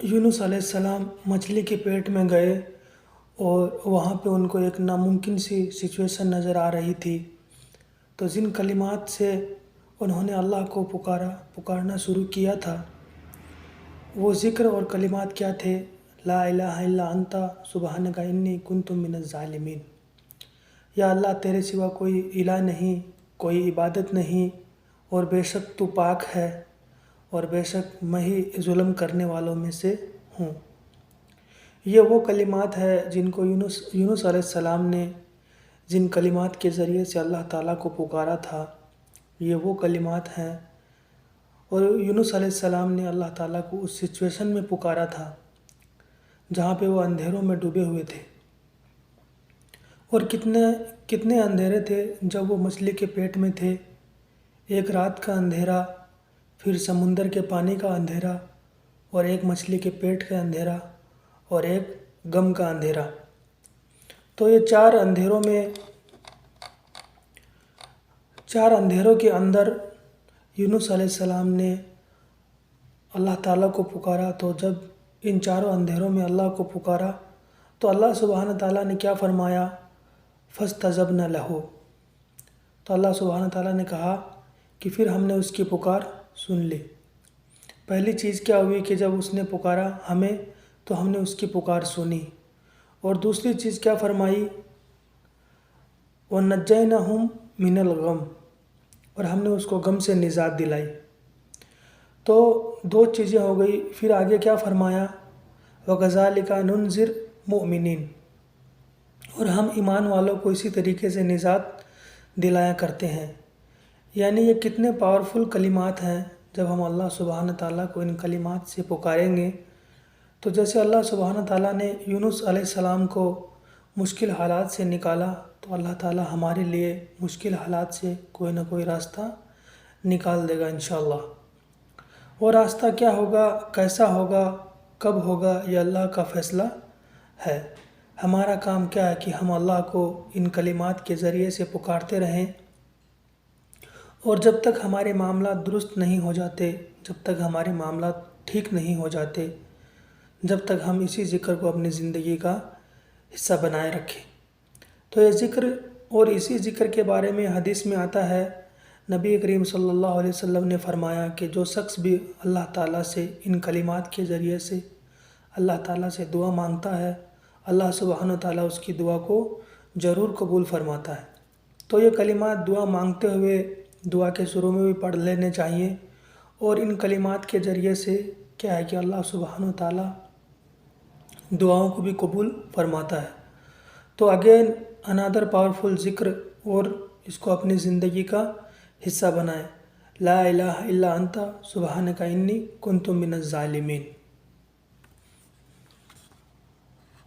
یونس علیہ السلام مچھلی کے پیٹ میں گئے اور وہاں پہ ان کو ایک ناممکن سی سچویشن نظر آ رہی تھی، تو جن کلمات سے انہوں نے اللہ کو پکارنا شروع کیا تھا، وہ ذکر اور کلمات کیا تھے؟ لا الہ الا انت سبحانک انی کنت من الظالمین۔ یا اللہ، تیرے سوا کوئی الہ نہیں، کوئی عبادت نہیں، اور بے شک تو پاک ہے، اور بے شک میں ہی ظلم کرنے والوں میں سے ہوں۔ یہ وہ کلمات ہے جن کو یونس علیہ السلام نے جن کلمات کے ذریعے سے اللہ تعالیٰ کو پکارا تھا، یہ وہ کلمات ہیں۔ اور یونس علیہ السلام نے اللہ تعالیٰ کو اس سچویشن میں پکارا تھا جہاں پہ وہ اندھیروں میں ڈوبے ہوئے تھے۔ اور کتنے اندھیرے تھے جب وہ مچھلی کے پیٹ میں تھے۔ ایک رات کا اندھیرا، پھر سمندر کے پانی کا اندھیرا، اور ایک مچھلی کے پیٹ کا اندھیرا، اور ایک غم کا اندھیرا۔ تو یہ چار اندھیروں کے اندر یونس علیہ السلام نے اللہ تعالیٰ کو پکارا۔ تو جب ان چاروں اندھیروں میں اللہ کو پکارا تو اللہ سبحانہ تعالیٰ نے کیا فرمایا؟ فاستجبنا لہ۔ تو اللہ سبحانہ تعالیٰ نے کہا کہ پھر ہم نے اس کی پکار سن لی۔ پہلی چیز کیا ہوئی کہ جب اس نے پکارا ہمیں تو ہم نے اس کی پکار سنی، اور دوسری چیز کیا فرمائی؟ وَنَجَّيْنَاهُمْ مِنَ الْغَمِّ، اور ہم نے اس کو غم سے نجات دلائی۔ تو دو چیزیں ہو گئی۔ پھر آگے کیا فرمایا؟ وَكَذَلِكَ نُنذِرُ الْمُؤْمِنِينَ، اور ہم ایمان والوں کو اسی طریقے سے نجات دلایا کرتے ہیں۔ یعنی یہ کتنے پاورفل کلمات ہیں۔ جب ہم اللہ سبحانہ تعالیٰ کو ان کلمات سے پکاریں گے تو جیسے اللہ سبحانہ تعالیٰ نے یونس علیہ السلام کو مشکل حالات سے نکالا، تو اللہ تعالیٰ ہمارے لیے مشکل حالات سے کوئی نہ کوئی راستہ نکال دے گا انشاءاللہ۔ وہ راستہ کیا ہوگا، کیسا ہوگا، کب ہوگا، یہ اللہ کا فیصلہ ہے۔ ہمارا کام کیا ہے کہ ہم اللہ کو ان کلمات کے ذریعے سے پکارتے رہیں، اور جب تک ہمارے معاملات درست نہیں ہو جاتے، جب تک ہمارے معاملات ٹھیک نہیں ہو جاتے، جب تک ہم اسی ذکر کو اپنی زندگی کا حصہ بنائے رکھیں۔ تو یہ ذکر، اور اسی ذکر کے بارے میں حدیث میں آتا ہے، نبی کریم صلی اللہ علیہ وسلم نے فرمایا کہ جو شخص بھی اللہ تعالیٰ سے ان کلمات کے ذریعے سے اللہ تعالیٰ سے دعا مانگتا ہے، اللہ سبحانہ تعالیٰ اس کی دعا کو ضرور قبول فرماتا ہے۔ تو یہ کلمات دعا مانگتے ہوئے دعا کے شروع میں بھی پڑھ لینے چاہیے، اور ان کلمات کے ذریعے سے کیا ہے کہ اللہ سبحانہ تعالیٰ دعاؤں کو بھی قبول فرماتا ہے۔ تو اگین انادر پاورفل ذکر، اور اس کو اپنی زندگی کا حصہ بنائیں۔ لا الہ الا انت سبحانک انی کنت من الظالمین۔